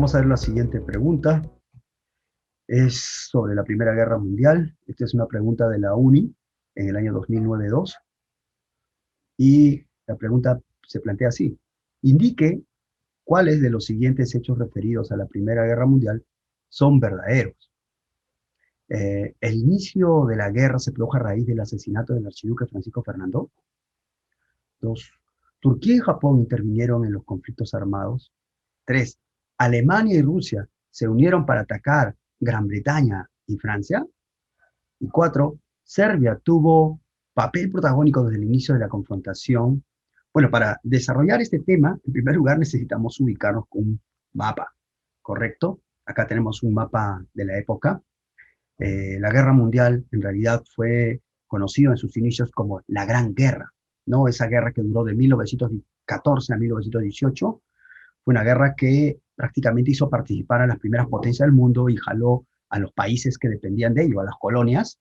vamos a ver la siguiente pregunta. Es sobre la Primera Guerra Mundial. Esta es una pregunta de la UNI en el año 2009-2. Y la pregunta se plantea así. Indique cuáles de los siguientes hechos referidos a la Primera Guerra Mundial son verdaderos. El inicio de la guerra se produjo a raíz del asesinato del archiduque Francisco Fernando. 2. Turquía y Japón intervinieron en los conflictos armados. 3. Alemania y Rusia se unieron para atacar Gran Bretaña y Francia. Y 4. Serbia tuvo papel protagónico desde el inicio de la confrontación. Bueno, para desarrollar este tema, en primer lugar necesitamos ubicarnos con un mapa, ¿correcto? Acá tenemos un mapa de la época. La guerra mundial en realidad fue conocido en sus inicios como la Gran Guerra, ¿no? Esa guerra que duró de 1914 a 1918 fue una guerra que prácticamente hizo participar a las primeras potencias del mundo y jaló a los países que dependían de ello, a las colonias,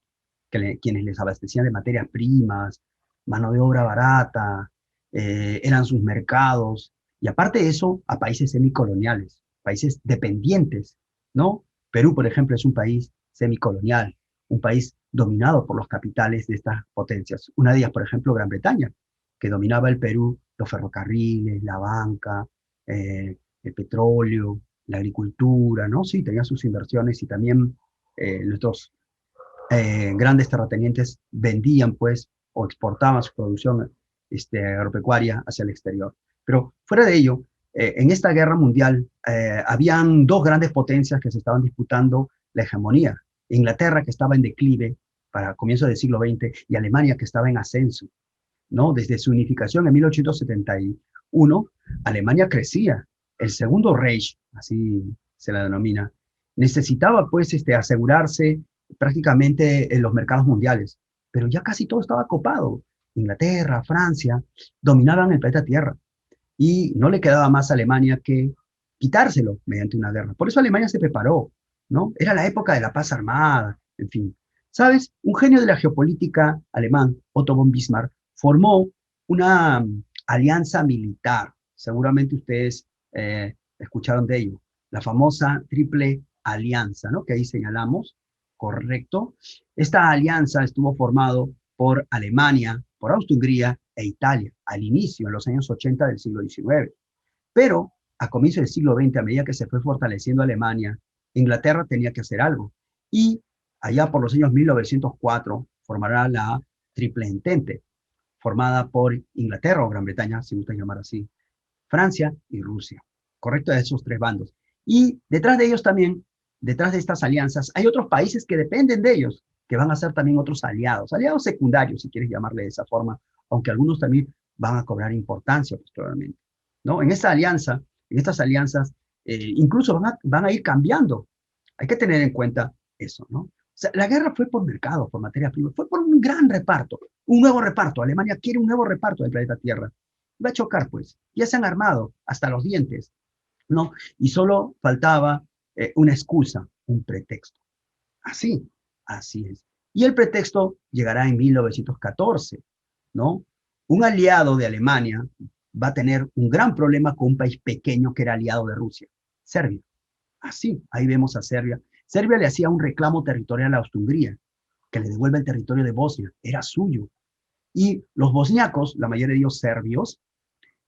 quienes les abastecían de materias primas, mano de obra barata, eran sus mercados, y aparte de eso, a países semicoloniales, países dependientes, ¿no? Perú, por ejemplo, es un país semicolonial, un país dominado por los capitales de estas potencias. Una de ellas, por ejemplo, Gran Bretaña, que dominaba el Perú, los ferrocarriles, la banca, el petróleo, la agricultura, ¿no? Sí, tenía sus inversiones y también nuestros grandes terratenientes vendían, pues, o exportaban su producción agropecuaria hacia el exterior. Pero fuera de ello, en esta guerra mundial habían dos grandes potencias que se estaban disputando la hegemonía. Inglaterra, que estaba en declive para comienzos del siglo XX, y Alemania, que estaba en ascenso, ¿no? Desde su unificación en 1871, Alemania crecía. El Segundo Reich, así se la denomina, necesitaba pues asegurarse prácticamente en los mercados mundiales, pero ya casi todo estaba copado. Inglaterra, Francia, dominaban el planeta Tierra y no le quedaba más a Alemania que quitárselo mediante una guerra. Por eso Alemania se preparó, ¿no? Era la época de la paz armada, en fin. ¿Sabes? Un genio de la geopolítica alemán, Otto von Bismarck, formó una alianza militar. Seguramente ustedes escucharon de ello. La famosa Triple Alianza, ¿no? Que ahí señalamos, correcto. Esta alianza estuvo formado por Alemania, por Austria-Hungría e Italia, al inicio, en los años 80 del siglo XIX. Pero a comienzos del siglo XX, a medida que se fue fortaleciendo Alemania, Inglaterra tenía que hacer algo. Y allá por los años 1904 formará la Triple Entente, formada por Inglaterra o Gran Bretaña, si gusta llamar así, Francia y Rusia. Correcto, de esos tres bandos. Y detrás de ellos también, detrás de estas alianzas, hay otros países que dependen de ellos, que van a ser también otros aliados, aliados secundarios, si quieres llamarle de esa forma, aunque algunos también van a cobrar importancia posteriormente, ¿no? En esta alianza, en estas alianzas, incluso van a ir cambiando. Hay que tener en cuenta eso, ¿no? O sea, la guerra fue por mercado, por materia prima, fue por un gran reparto, un nuevo reparto. Alemania quiere un nuevo reparto del planeta Tierra. Va a chocar, pues. Ya se han armado hasta los dientes, ¿no? Y solo faltaba una excusa, un pretexto. Así, así es. Y el pretexto llegará en 1914, ¿no? Un aliado de Alemania va a tener un gran problema con un país pequeño que era aliado de Rusia, Serbia. Así, ahí vemos a Serbia. Serbia le hacía un reclamo territorial a Austria-Hungría, que le devuelva el territorio de Bosnia, era suyo. Y los bosniacos, la mayoría de ellos serbios,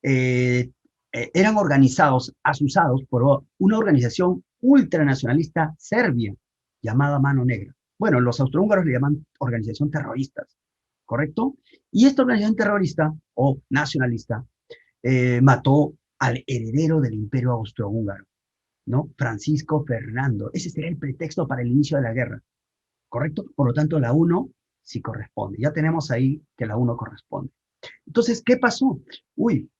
eh, eran organizados, asusados por una organización ultranacionalista serbia llamada Mano Negra. Bueno, los austrohúngaros le llaman organización terroristas, ¿correcto? Y esta organización terrorista o nacionalista mató al heredero del imperio austrohúngaro, ¿no? Francisco Fernando. Ese sería el pretexto para el inicio de la guerra, ¿correcto? Por lo tanto, la 1 sí corresponde. Ya tenemos ahí que la 1 corresponde. Entonces, ¿qué pasó? Uy,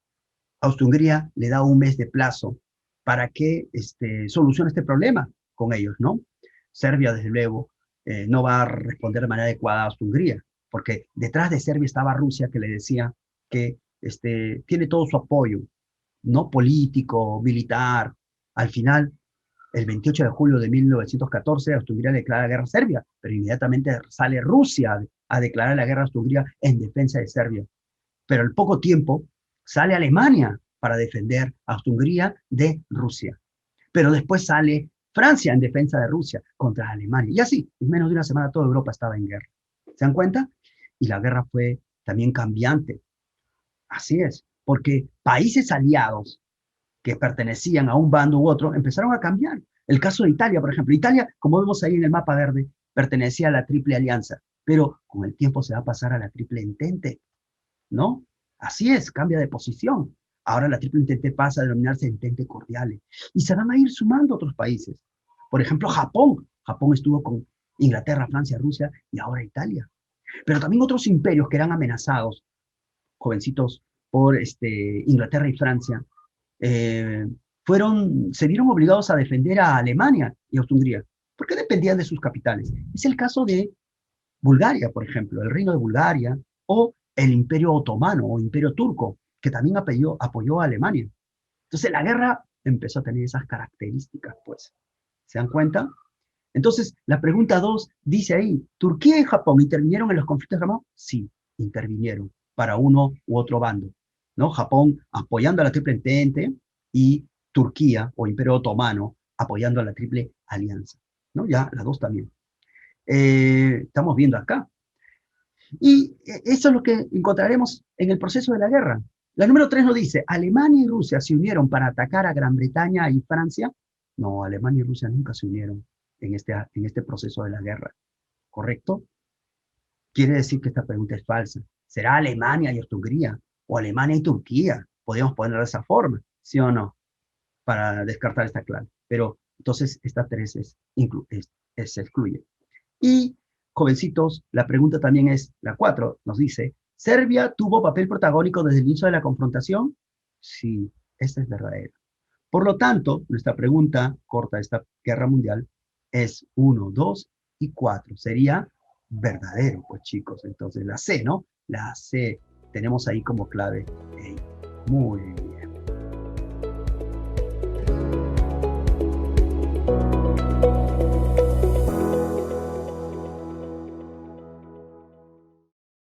Austria-Hungría le da un mes de plazo para que solucione este problema con ellos, ¿no? Serbia, desde luego, no va a responder de manera adecuada a Austria-Hungría, porque detrás de Serbia estaba Rusia, que le decía que tiene todo su apoyo, ¿no? Político, militar. Al final, el 28 de julio de 1914, Austria-Hungría declara guerra a Serbia, pero inmediatamente sale Rusia a declarar la guerra a Austria-Hungría en defensa de Serbia. Pero al poco tiempo sale Alemania para defender a Austria-Hungría de Rusia. Pero después sale Francia en defensa de Rusia contra Alemania. Y así, en menos de una semana toda Europa estaba en guerra. ¿Se dan cuenta? Y la guerra fue también cambiante. Así es, porque países aliados que pertenecían a un bando u otro empezaron a cambiar. El caso de Italia, por ejemplo. Italia, como vemos ahí en el mapa verde, pertenecía a la Triple Alianza, pero con el tiempo se va a pasar a la Triple Entente, ¿no? Así es, cambia de posición. Ahora la Triple Entente pasa a denominarse Entente Cordiale. Y se van a ir sumando otros países. Por ejemplo, Japón. Japón estuvo con Inglaterra, Francia, Rusia y ahora Italia. Pero también otros imperios que eran amenazados, jovencitos, por Inglaterra y Francia, eh, se vieron obligados a defender a Alemania y Austria-Hungría, porque dependían de sus capitales. Es el caso de Bulgaria, por ejemplo, el Reino de Bulgaria, o el Imperio Otomano o Imperio Turco, que también apoyó a Alemania. Entonces la guerra empezó a tener esas características, pues. ¿Se dan cuenta? Entonces, la pregunta 2 dice ahí, ¿Turquía y Japón intervinieron en los conflictos armados? Sí, intervinieron para uno u otro bando, ¿no? Japón apoyando a la Triple Entente y Turquía o Imperio Otomano apoyando a la Triple Alianza, ¿no? Ya las dos también. Estamos viendo acá. Y eso es lo que encontraremos en el proceso de la guerra. La número 3 nos dice, ¿Alemania y Rusia se unieron para atacar a Gran Bretaña y Francia? No, Alemania y Rusia nunca se unieron en este proceso de la guerra, ¿correcto? Quiere decir que esta pregunta es falsa. ¿Será Alemania y Austria-Hungría o Alemania y Turquía? Podemos ponerlo de esa forma, ¿sí o no? Para descartar esta clave. Pero entonces esta 3 se excluye. Y, jovencitos, la pregunta también es, la 4 nos dice, ¿Serbia tuvo papel protagónico desde el inicio de la confrontación? Sí, esta es verdadera. Por lo tanto, nuestra pregunta corta de esta guerra mundial es 1, 2 y 4. Sería verdadero, pues chicos. Entonces la C, ¿no? La C tenemos ahí como clave. Muy bien.